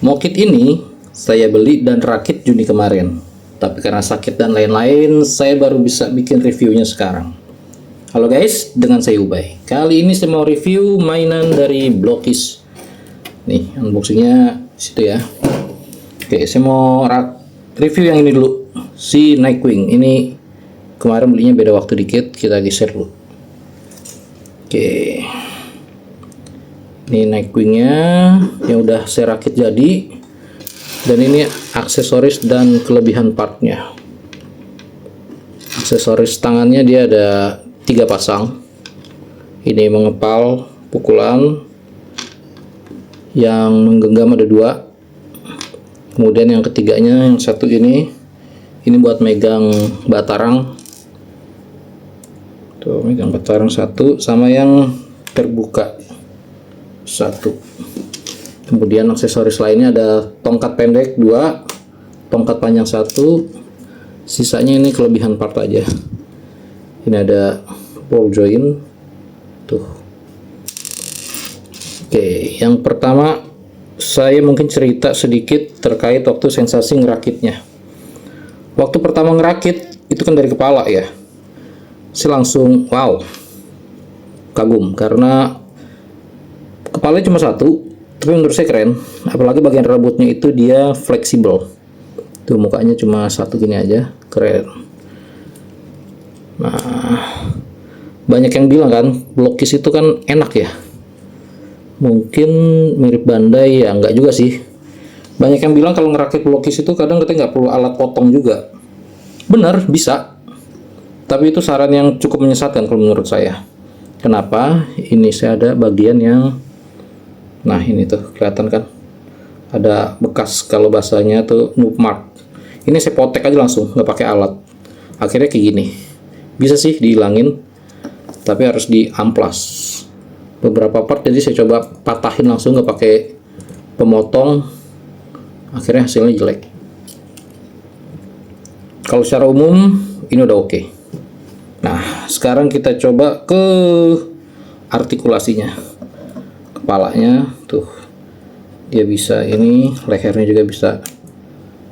Mokit ini saya beli dan rakit Juni kemarin, tapi karena sakit dan lain-lain, saya baru bisa bikin reviewnya sekarang. Halo guys, dengan saya Ubay. Kali ini saya mau review mainan dari Blokis. Nih, unboxingnya situ ya. Oke, saya mau review yang ini dulu. Si Nightwing. Ini kemarin belinya beda waktu dikit, kita geser dulu. Oke. Ini Nightwingnya yang udah saya rakit jadi, dan ini aksesoris dan kelebihan partnya. Aksesoris tangannya dia ada 3 pasang. Ini mengepal pukulan, yang menggenggam ada 2. Kemudian yang ketiganya, yang satu ini buat megang batarang. Tuh, megang batarang 1, sama yang terbuka 1. Kemudian aksesoris lainnya ada tongkat pendek 2, tongkat panjang 1. Sisanya ini kelebihan part aja. Ini ada ball joint tuh. Oke, yang pertama saya mungkin cerita sedikit terkait waktu sensasi ngerakitnya. Waktu pertama ngerakit itu kan dari kepala ya, saya langsung wow, kagum karena kepalanya cuma 1, tapi menurut saya keren. Apalagi bagian rambutnya itu dia fleksibel. Tuh, mukanya cuma 1 gini aja, keren. Nah, banyak yang bilang kan Blokis itu kan enak ya. Mungkin mirip Bandai ya, enggak juga sih. Banyak yang bilang kalau ngerakit Blokis itu kadang kita nggak perlu alat potong juga. Benar, bisa. Tapi itu saran yang cukup menyesatkan kalau menurut saya. Kenapa? Ini saya ada bagian yang, nah ini tuh kelihatan kan, ada bekas, kalau bahasanya tuh noob mark. Ini saya potek aja langsung, nggak pakai alat. Akhirnya kayak gini. Bisa sih dihilangin, tapi harus diamplas beberapa part. Jadi saya coba patahin langsung, nggak pakai pemotong. Akhirnya hasilnya jelek. Kalau secara umum ini udah oke. Nah, sekarang kita coba ke artikulasinya. Kepalanya tuh, dia bisa ini, lehernya juga bisa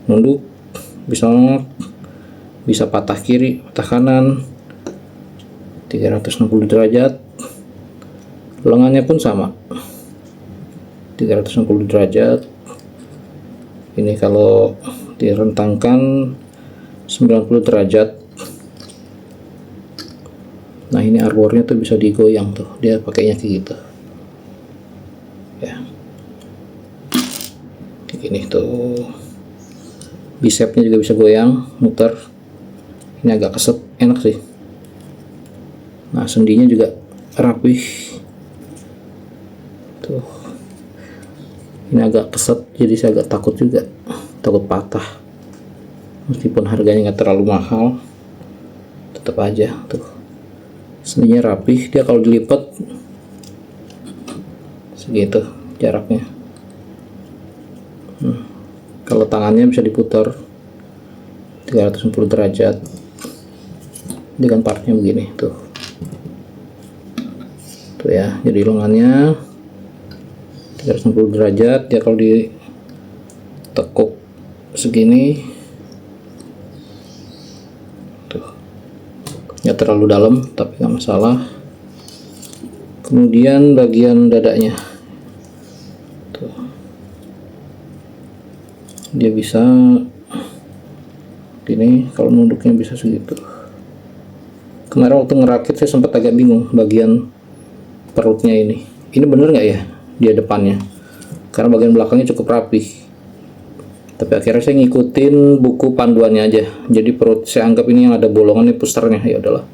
nunduk, bisa patah kiri, patah kanan, 360 derajat. Lengannya pun sama, 360 derajat. Ini kalau direntangkan 90 derajat. Nah, ini arbornya tuh bisa digoyang tuh, dia pakainya kayak gitu ya, kayak gini tuh. Bisepnya juga bisa goyang, muter. Ini agak keset, enak sih. Nah, sendinya juga rapih tuh. Ini agak keset, jadi saya agak takut juga, takut patah. Meskipun harganya nggak terlalu mahal, tetap aja tuh, sendinya rapih. Dia kalau dilipat segitu jaraknya. Kalau tangannya bisa diputar 360 derajat dengan partnya begini tuh. Tuh ya, jadi lengannya 360 derajat. Dia kalau ditekuk segini tuh, ya terlalu dalam tapi nggak masalah. Kemudian bagian dadanya tuh, dia bisa gini, kalau nunduknya bisa segitu. Kemarin waktu ngerakit saya sempat agak bingung bagian perutnya ini bener nggak ya dia depannya, karena bagian belakangnya cukup rapih. Tapi akhirnya saya ngikutin buku panduannya aja. Jadi perut saya anggap ini yang ada bolongan, ini pusternya. Ya udahlah,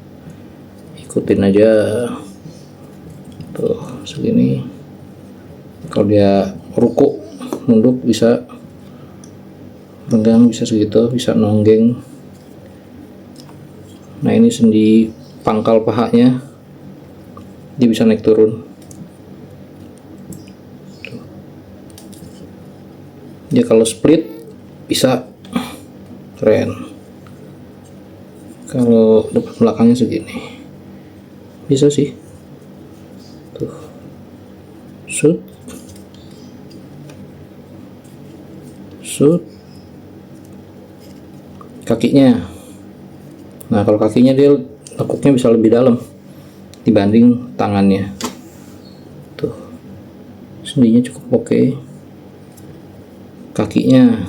ikutin aja tuh segini. Kalau dia ruku nunduk bisa, renggang bisa segitu, bisa nonggeng. Nah, ini sendi pangkal pahanya, dia bisa naik turun. Dia kalau split bisa, keren. Kalau depan belakangnya segini bisa sih tuh, shoot Shoot. Kakinya. Nah, kalau kakinya dia lekuknya bisa lebih dalam dibanding tangannya. Tuh. Sendinya cukup oke. Kakinya.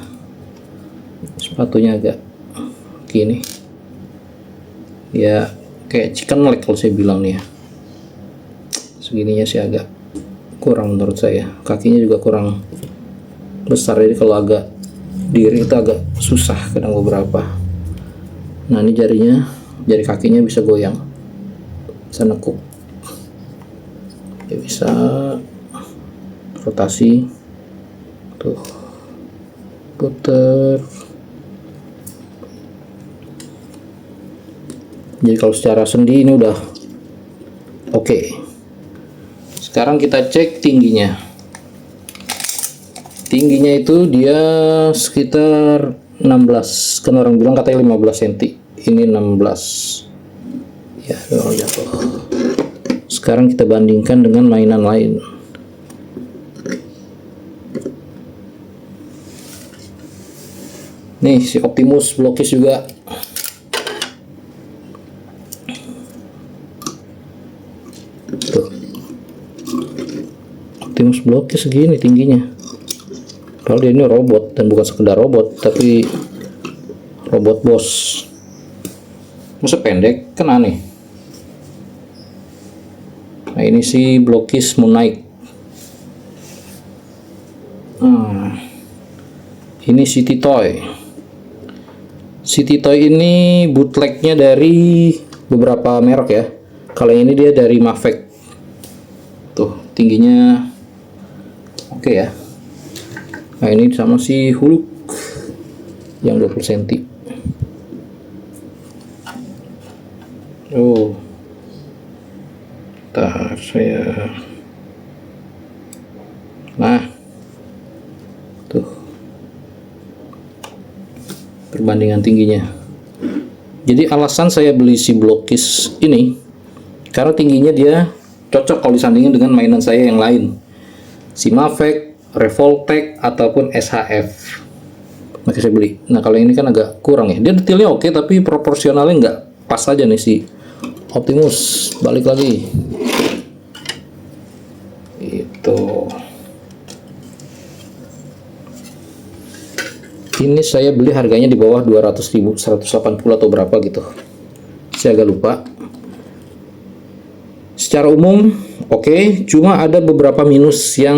Sepatunya agak gini. Ya, kayak chicken leg kalau saya bilang nih ya. Segininya sih agak kurang menurut saya. Kakinya juga kurang besar, jadi kalau agak diri itu agak susah kadang beberapa. Nah, ini jarinya, jari kakinya bisa goyang, bisa nekuk, ya bisa rotasi, tuh puter. Jadi kalau secara sendi ini udah oke. Sekarang kita cek tingginya. Tingginya itu dia sekitar 16, kan orang bilang katanya 15 cm, ini 16 ya. Jatuh. Sekarang kita bandingkan dengan mainan lain. Nih si Optimus Blockis juga. Tuh. Optimus Blockis segini tingginya. Padahal dia ini robot, dan bukan sekedar robot, tapi robot bos. Masa pendek? Kan aneh. Nah, ini si Blockis Moon Knight. Ini City Toy. City Toy ini bootlegnya dari beberapa merek ya. Kalau ini dia dari Mavek. Tuh, tingginya oke ya. Nah, ini sama si Hulk yang 20 cm. Oh, bentar saya. Nah, tuh perbandingan tingginya. Jadi alasan saya beli si Blockis ini karena tingginya dia cocok kalau disandingin dengan mainan saya yang lain, si Mavek, Revoltech ataupun SHF. Makanya saya beli. Nah, kalau ini kan agak kurang ya. Dia detailnya oke, tapi proporsionalnya nggak pas aja nih si Optimus. Balik lagi. Itu. Ini saya beli harganya di bawah 200.000, 180 atau berapa gitu. Saya agak lupa. Secara umum oke, cuma ada beberapa minus yang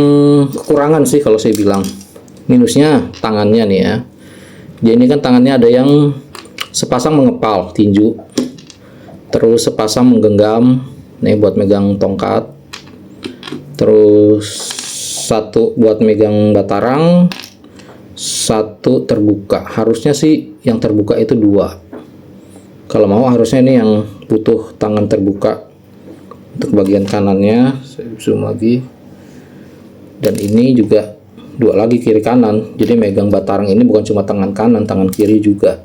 kekurangan sih kalau saya bilang. Minusnya tangannya nih ya. Jadi ini kan tangannya ada yang sepasang mengepal tinju, terus sepasang menggenggam, nih buat megang tongkat, terus satu buat megang batarang, satu terbuka. Harusnya sih yang terbuka itu 2. Kalau mau harusnya ini yang butuh tangan terbuka. Untuk bagian kanannya saya zoom lagi, dan ini juga 2 lagi kiri kanan. Jadi megang batarang ini bukan cuma tangan kanan, tangan kiri juga.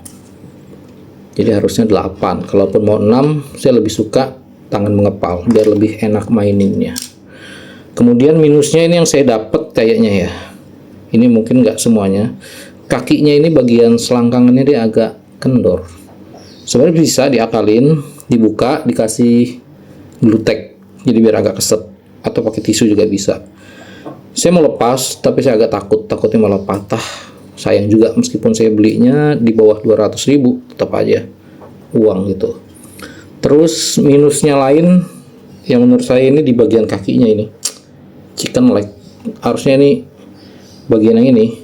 Jadi harusnya 8. Kalaupun mau 6, saya lebih suka tangan mengepal biar lebih enak maininnya. Kemudian minusnya ini yang saya dapat kayaknya ya, ini mungkin nggak semuanya, kakinya ini bagian selangkangannya dia agak kendor. Sebenarnya bisa diakalin, dibuka, dikasih glutek jadi biar agak keset, atau pakai tisu juga bisa. Saya mau lepas tapi saya agak takutnya malah patah. Sayang juga, meskipun saya belinya di bawah 200.000 tetap aja uang gitu. Terus minusnya lain yang menurut saya ini di bagian kakinya ini, chicken leg. Harusnya ini bagian yang ini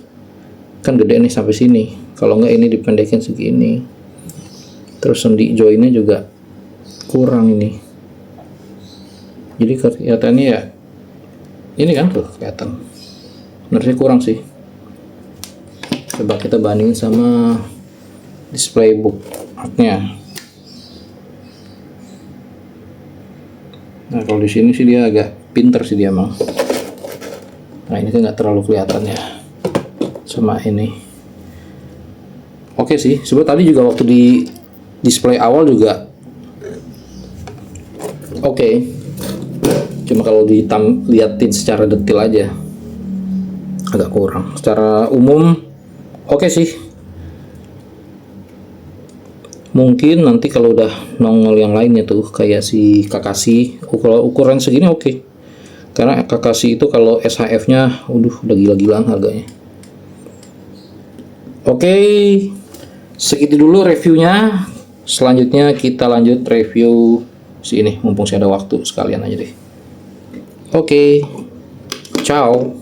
kan gede nih sampai sini, kalau nggak ini dipendekin segini. Terus sendi joinnya juga kurang ini. Jadi kelihatannya ya ini kan tuh kelihatan. Menurut saya kurang sih. Coba kita bandingin sama display booknya. Nah, kalau di sini sih dia agak pinter sih dia emang. Nah, ini kan nggak terlalu kelihatan ya sama ini. Oke sih, sebenarnya tadi juga waktu di display awal juga oke. Cuma kalau liatin secara detail aja agak kurang. Secara umum oke sih. Mungkin nanti kalau udah nongol yang lainnya tuh kayak si Kakashi, ukuran segini oke. Karena Kakashi itu kalau SHF-nya udah gila-gilaan harganya. Oke, segitu dulu reviewnya. Selanjutnya kita lanjut review si ini, mumpung saya ada waktu sekalian aja deh. Oke, ciao.